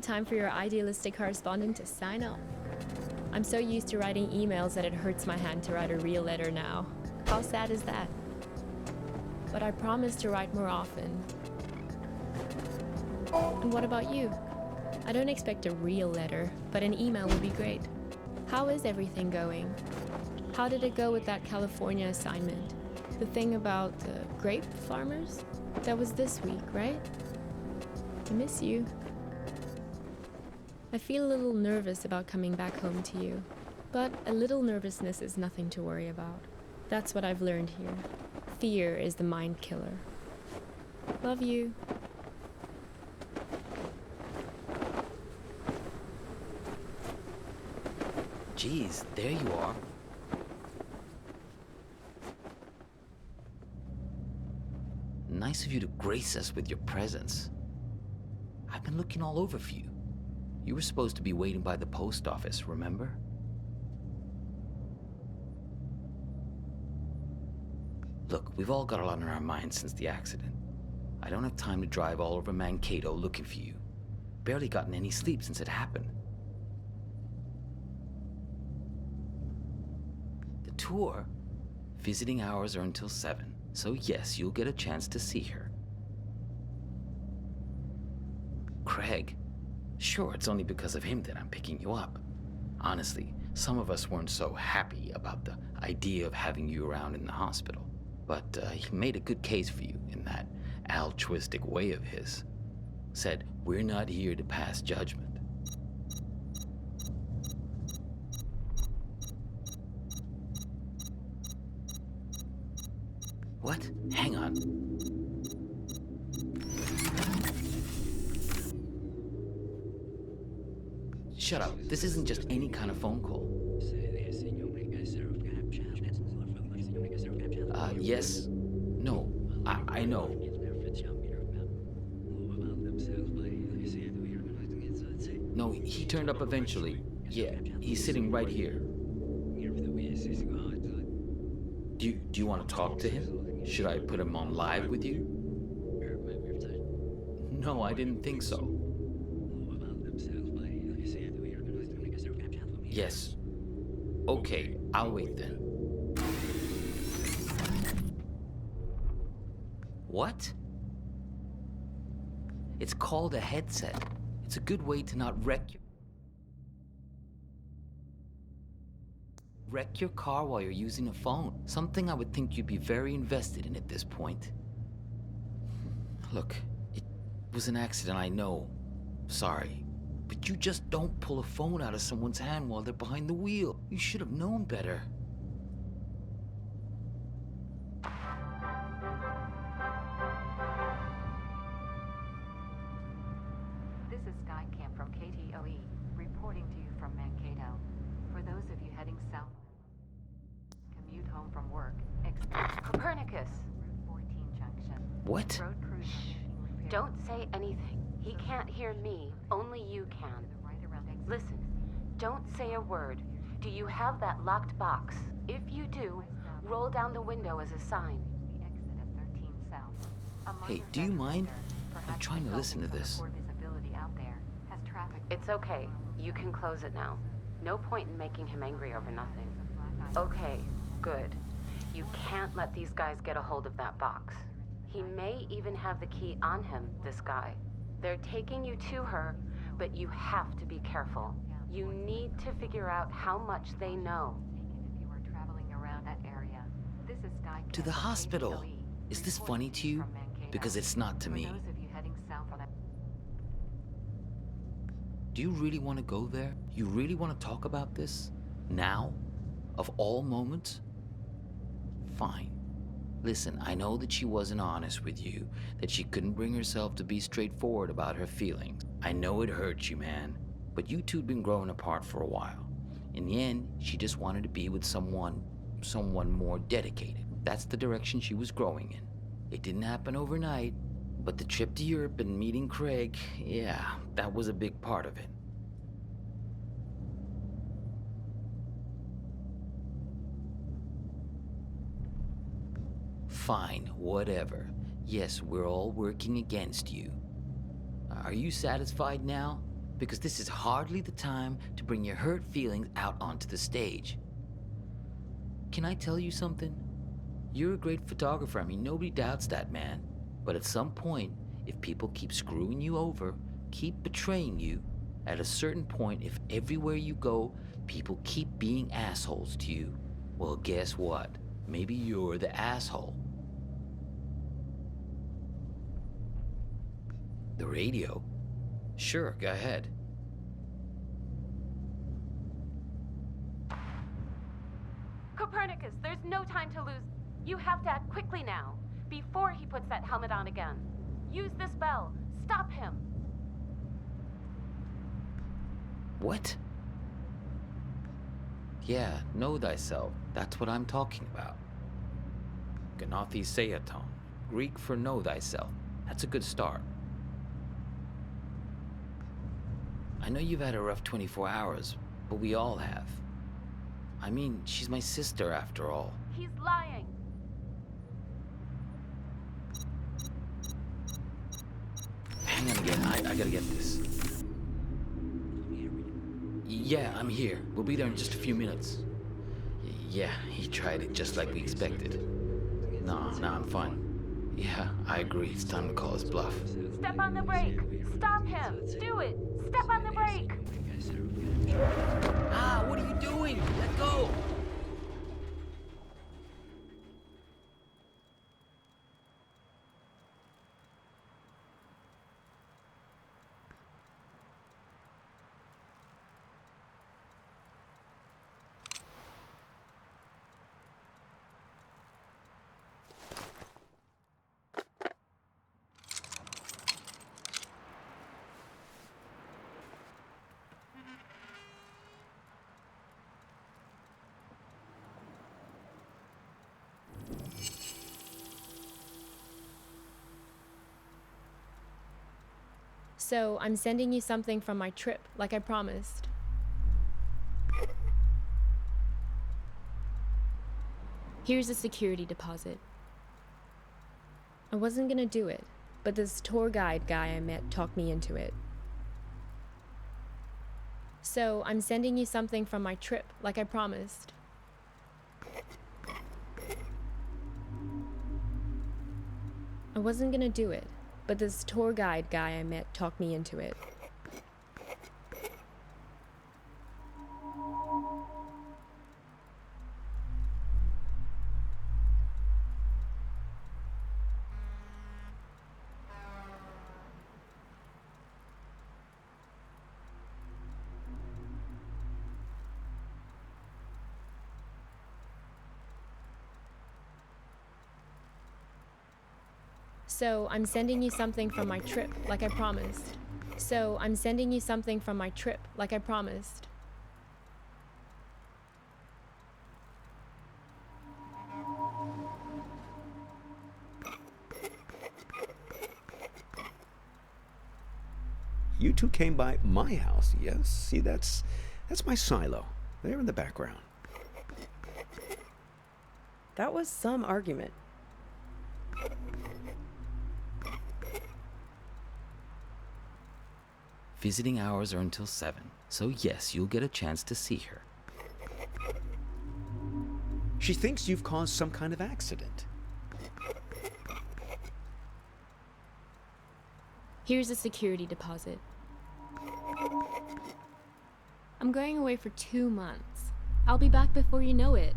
time for your idealistic correspondent to sign off. I'm so used to writing emails that it hurts my hand to write a real letter now. How sad is that? But I promise to write more often. And what about you? I don't expect a real letter, but an email would be great. How is everything going? How did it go with that California assignment? The thing about the grape farmers? That was this week, right? I miss you. I feel a little nervous about coming back home to you, but a little nervousness is nothing to worry about. That's what I've learned here. Fear is the mind killer. Love you. Geez, there you are. Nice of you to grace us with your presence. I've been looking all over for you. You were supposed to be waiting by the post office, remember? Look, we've all got a lot on our minds since the accident. I don't have time to drive all over Mankato looking for you. Barely gotten any sleep since it happened. The tour, visiting hours are until 7, so yes, you'll get a chance to see her. Craig, sure, it's only because of him that I'm picking you up. Honestly, some of us weren't so happy about the idea of having you around in the hospital. But he made a good case for you in that altruistic way of his. Said, we're not here to pass judgment. What? Hang on. Shut up. This isn't just any kind of phone call. Yes. No. I know. No, he turned up eventually. Yeah, he's sitting right here. Do you want to talk to him? Should I put him on live with you? No, I didn't think so. Yes. Okay, I'll wait then. What? It's called a headset. It's a good way to not wreck your car while you're using a phone. Something I would think you'd be very invested in at this point. Look, it was an accident, I know. Sorry. But you just don't pull a phone out of someone's hand while they're behind the wheel. You should have known better. This is Sky Camp from KTOE, reporting to you from Mankato. For those of you heading south, commute home from work, Copernicus! Route 14 junction. What? Road crews Don't say anything. He can't hear me. Only you can. right around exit. Listen, don't say a word. Do you have that locked box? If you do, roll down the window as a sign. The exit at 13 south. A Hey, minor do you vehicle mind? there, I'm perhaps trying to listen to resulting this. from the poor visibility out there, has traffic. It's okay. You can close it now. No point in making him angry over nothing. Okay, good. You can't let these guys get a hold of that box. He may even have the key on him, this guy. They're taking you to her, but you have to be careful. You need to figure out how much they know. If you were traveling around that area. This is Sky To the Camp from hospital. KTOE, Is this reporting funny to you? from Mankato. Because it's not to For me. those of you heading south on a Do you really want to go there? You really want to talk about this? Now? Of all moments? Fine. Listen, I know that she wasn't honest with you, that she couldn't bring herself to be straightforward about her feelings. I know it hurt you, man, but you two'd been growing apart for a while. In the end, she just wanted to be with someone more dedicated. That's the direction she was growing in. It didn't happen overnight, but the trip to Europe and meeting Craig, yeah, that was a big part of it. Fine, whatever. Yes, we're all working against you. Are you satisfied now? because this is hardly the time to bring your hurt feelings out onto the stage. Can I tell you something? You're a great photographer, I mean, nobody doubts that, man. But at some point, if people keep screwing you over, keep betraying you, at a certain point, if everywhere you go, people keep being assholes to you, well, guess what? Maybe you're the asshole. The radio? Sure, go ahead. Copernicus, there's no time to lose. You have to act quickly now, before he puts that helmet on again. Use this bell. Stop him. What? Yeah, know thyself. That's what I'm talking about. Gnathiseaton, Greek for know thyself. That's a good start. I know you've had a rough 24 hours, but we all have. I mean, she's my sister after all. He's lying. Hang on again, I gotta get this. Yeah, I'm here. We'll be there in just a few minutes. Yeah, he tried it just like we expected. No, I'm fine. Yeah, I agree. It's time to call his bluff. Step on the brake. Stop him. Do it. Step on the brake. Ah, what are you doing? Let go! So, I'm sending you something from my trip, like I promised. Here's a security deposit. I wasn't gonna do it, but this tour guide guy I met talked me into it. So, I'm sending you something from my trip, like I promised. I wasn't gonna do it, but this tour guide guy I met talked me into it. So, I'm sending you something from my trip, like I promised. So, I'm sending you something from my trip, like I promised. You two came by my house, yes? See, that's my silo. There in the background. That was some argument. Visiting hours are until 7, so yes, you'll get a chance to see her. She thinks you've caused some kind of accident. Here's a security deposit. I'm going away for 2 months. I'll be back before you know it.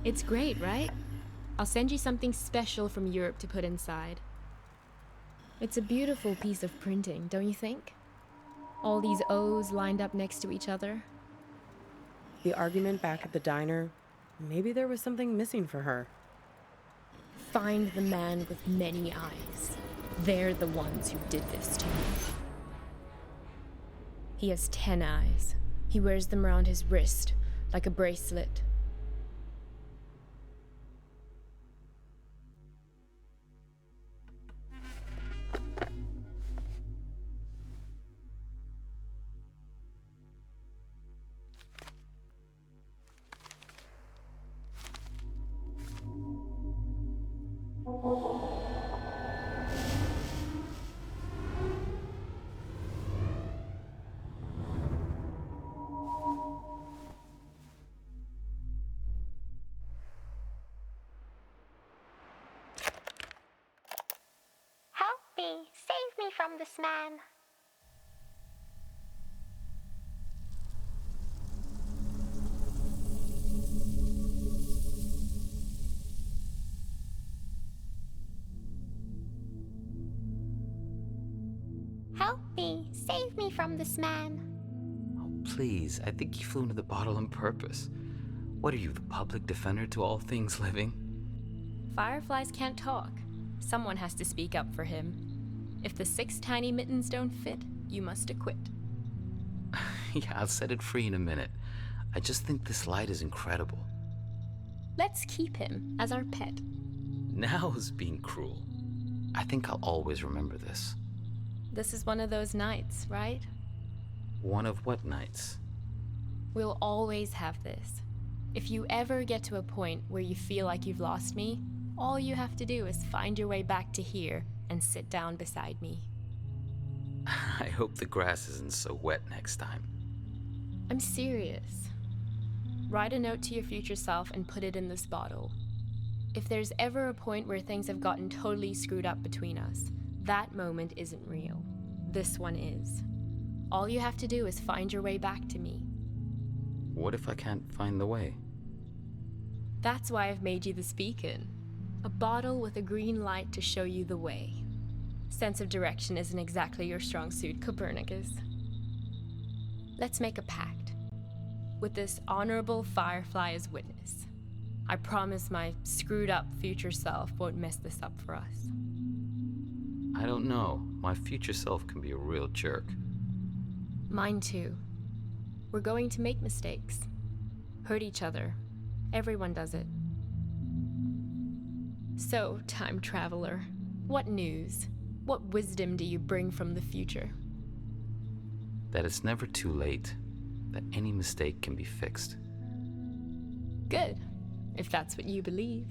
It's great, right? I'll send you something special from Europe to put inside. It's a beautiful piece of printing, don't you think? All these O's lined up next to each other. The argument back at the diner, maybe there was something missing for her. Find the man with many eyes. They're the ones who did this to me. He has 10 eyes. He wears them around his wrist, like a bracelet. me! Save me from this man! Help me! Save me from this man! Oh, please, I think he flew into the bottle on purpose. What are you, the public defender to all things living? Fireflies can't talk. Someone has to speak up for him. If the 6 tiny mittens don't fit, you must acquit. Yeah, I'll set it free in a minute. I just think this light is incredible. Let's keep him as our pet. Now is being cruel. I think I'll always remember this. This is one of those nights, right? One of what nights? We'll always have this. If you ever get to a point where you feel like you've lost me, all you have to do is find your way back to here and sit down beside me. I hope the grass isn't so wet next time. I'm serious. Write a note to your future self and put it in this bottle. If there's ever a point where things have gotten totally screwed up between us, that moment isn't real. This one is. All you have to do is find your way back to me. What if I can't find the way? That's why I've made you this beacon. A bottle with a green light to show you the way. Sense of direction isn't exactly your strong suit, Copernicus. Let's make a pact. With this honorable firefly as witness, I promise my screwed up future self won't mess this up for us. I don't know. My future self can be a real jerk. Mine too. We're going to make mistakes. Hurt each other. Everyone does it. So, time traveler, what news? What wisdom do you bring from the future? That it's never too late. That any mistake can be fixed. Good, if that's what you believe.